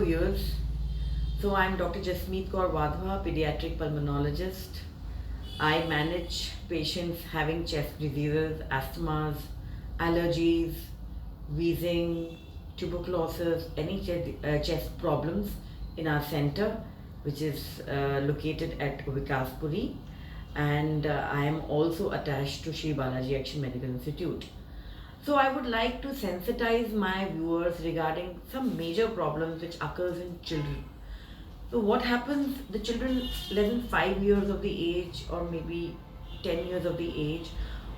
viewers. So I'm Dr. Jasmeet Kaur Wadhwa, pediatric pulmonologist. I manage patients having chest diseases, asthmas, allergies, wheezing, tuberculosis, any chest problems in our center, which is located at Vikaspuri. And I am also attached to Shri Balaji Action Medical Institute. So I would like to sensitize my viewers regarding some major problems which occurs in children. So what happens, the children less than 5 years of the age or maybe 10 years of the age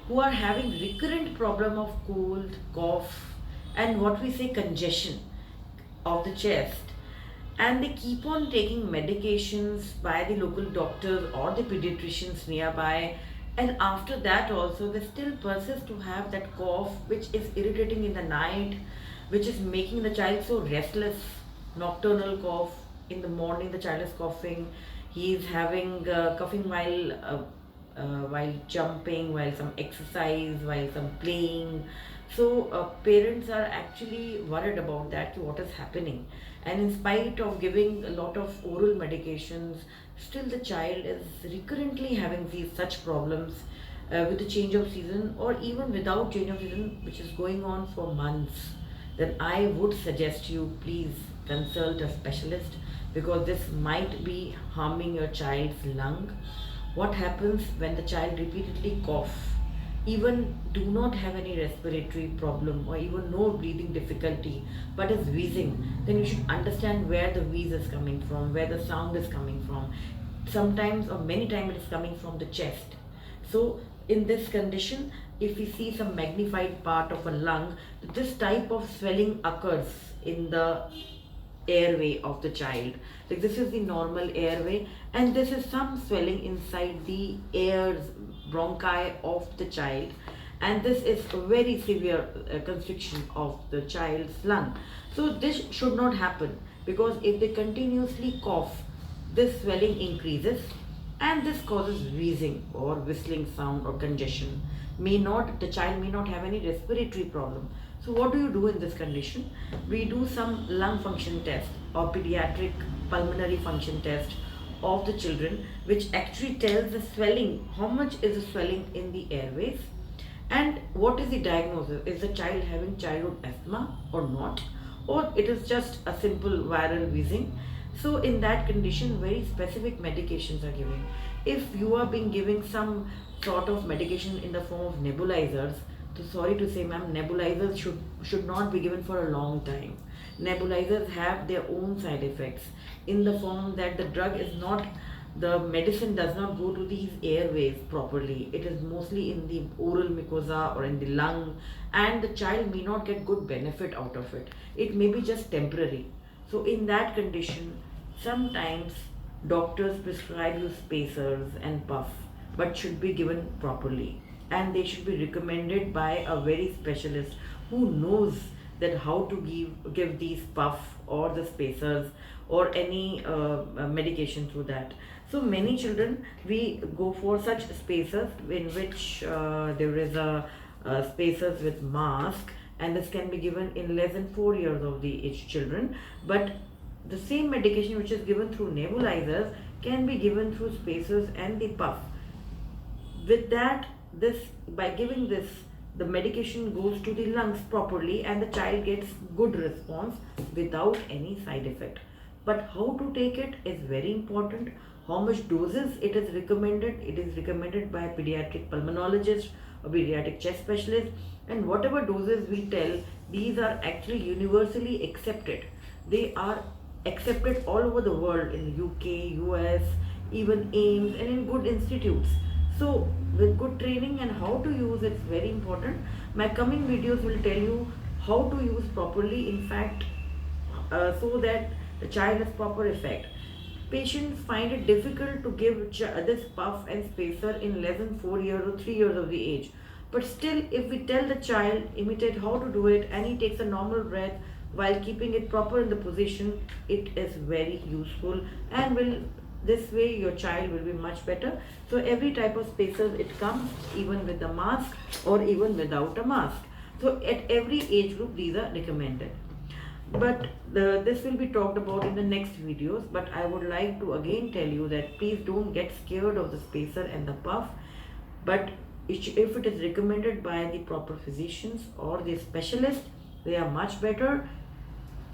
who are having recurrent problem of cold, cough and what we say congestion of the chest, and they keep on taking medications by the local doctors or the pediatricians nearby, and after that also they still persist to have that cough which is irritating in the night, which is making the child so restless. Nocturnal cough, in the morning the child is coughing, he is having coughing while jumping, while some exercise, while some playing. So parents are actually worried about that, what is happening. And in spite of giving a lot of oral medications, still the child is recurrently having these such problems with the change of season or even without change of season, which is going on for months. Then I would suggest you please consult a specialist, because this might be harming your child's lung. What happens when the child repeatedly cough, even do not have any respiratory problem or even no breathing difficulty, but is wheezing, then you should understand where the wheeze is coming from, where the sound is coming from. Sometimes or many times it is coming from the chest. So in this condition, if we see some magnified part of a lung, this type of swelling occurs in the airway of the child. Like this is the normal airway, and this is some swelling inside the air's bronchi of the child, and this is a very severe constriction of the child's lung. So this should not happen, because if they continuously cough, this swelling increases and this causes wheezing or whistling sound or congestion. The child may not have any respiratory problem. So what do you do in this condition? We do some lung function test or pediatric pulmonary function test of the children, which actually tells the swelling, how much is the swelling in the airways, and what is the diagnosis. Is the child having childhood asthma or not, or it is just a simple viral wheezing? So in that condition, very specific medications are given. If you are being giving some sort of medication in the form of nebulizers, so sorry to say ma'am, nebulizers should not be given for a long time. Nebulizers have their own side effects in the form that the medicine does not go to these airways properly. It is mostly in the oral mucosa or in the lung, and the child may not get good benefit out of it. It may be just temporary. So in that condition, sometimes doctors prescribe you spacers and puff, but should be given properly, and they should be recommended by a very specialist who knows that how to give these puff or the spacers or any medication through that. So many children, we go for such spacers in which there is a spacers with mask, and this can be given in less than 4 years of the age children. But the same medication which is given through nebulizers can be given through spacers and the puff. With that, by giving this, the medication goes to the lungs properly and the child gets good response without any side effect. But how to take it is very important. How much doses it is recommended by a pediatric pulmonologist or pediatric chest specialist, and whatever doses we tell, these are actually universally accepted. They are accepted all over the world, in the UK, US, even AIMS, and in good institutes. So with good training and how to use it's very important. My coming videos will tell you how to use properly, in fact, so that the child has proper effect. Patients find it difficult to give this puff and spacer in less than 4 years or 3 years of the age. But still, if we tell the child, imitate how to do it, and he takes a normal breath while keeping it proper in the position, it is very useful, and this way your child will be much better. So every type of spacers it comes, even with the mask or even without a mask. So at every age group these are recommended. but this will be talked about in the next videos. But I would like to again tell you that please don't get scared of the spacer and the puff. But if it is recommended by the proper physicians or the specialist, they are much better.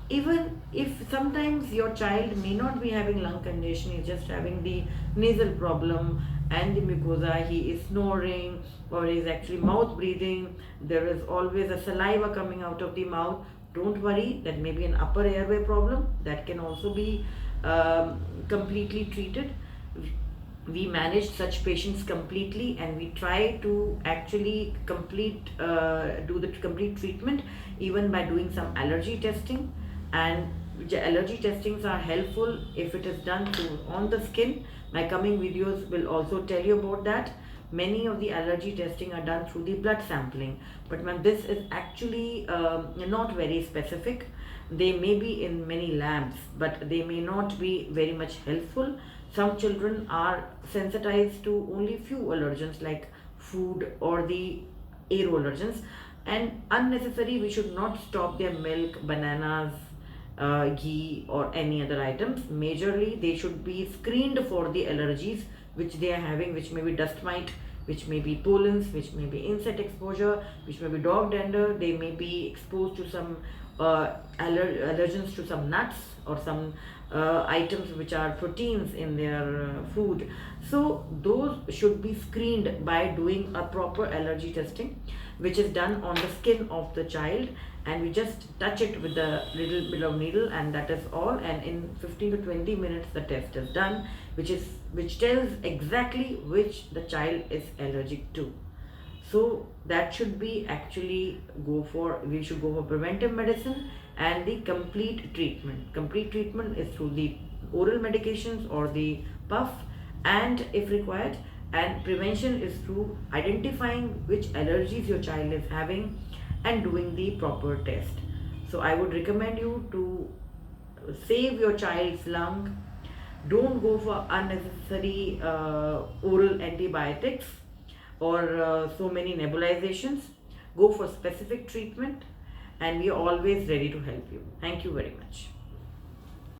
Even if sometimes your child may not be having lung condition, he's just having the nasal problem and the mucosa, he is snoring or is actually mouth breathing, there is always a saliva coming out of the mouth, don't worry, that may be an upper airway problem that can also be completely treated. We manage such patients completely, and we try to actually do the complete treatment even by doing some allergy testing. And allergy testings are helpful if it is done on the skin. My coming videos will also tell you about that. Many of the allergy testing are done through the blood sampling, but when this is actually not very specific, they may be in many labs, but they may not be very much helpful. Some children are sensitized to only few allergens like food or the aero allergens, and unnecessary we should not stop their milk, bananas, ghee or any other items. Majorly they should be screened for the allergies which they are having, which may be dust mite, which may be pollens, which may be insect exposure, which may be dog dander. They may be exposed to some allergens to some nuts or some items which are proteins in their food. So those should be screened by doing a proper allergy testing, which is done on the skin of the child, and we just touch it with a little bit of needle, and that is all. And in 15 to 20 minutes the test is done, which tells exactly which the child is allergic to. So that should be actually we should go for preventive medicine and the complete treatment. Complete treatment is through the oral medications or the puff, and if required, and prevention is through identifying which allergies your child is having and doing the proper test. So I would recommend you to save your child's lung. Don't go for unnecessary oral antibiotics or so many nebulizations. Go for specific treatment, and we are always ready to help you. Thank you very much.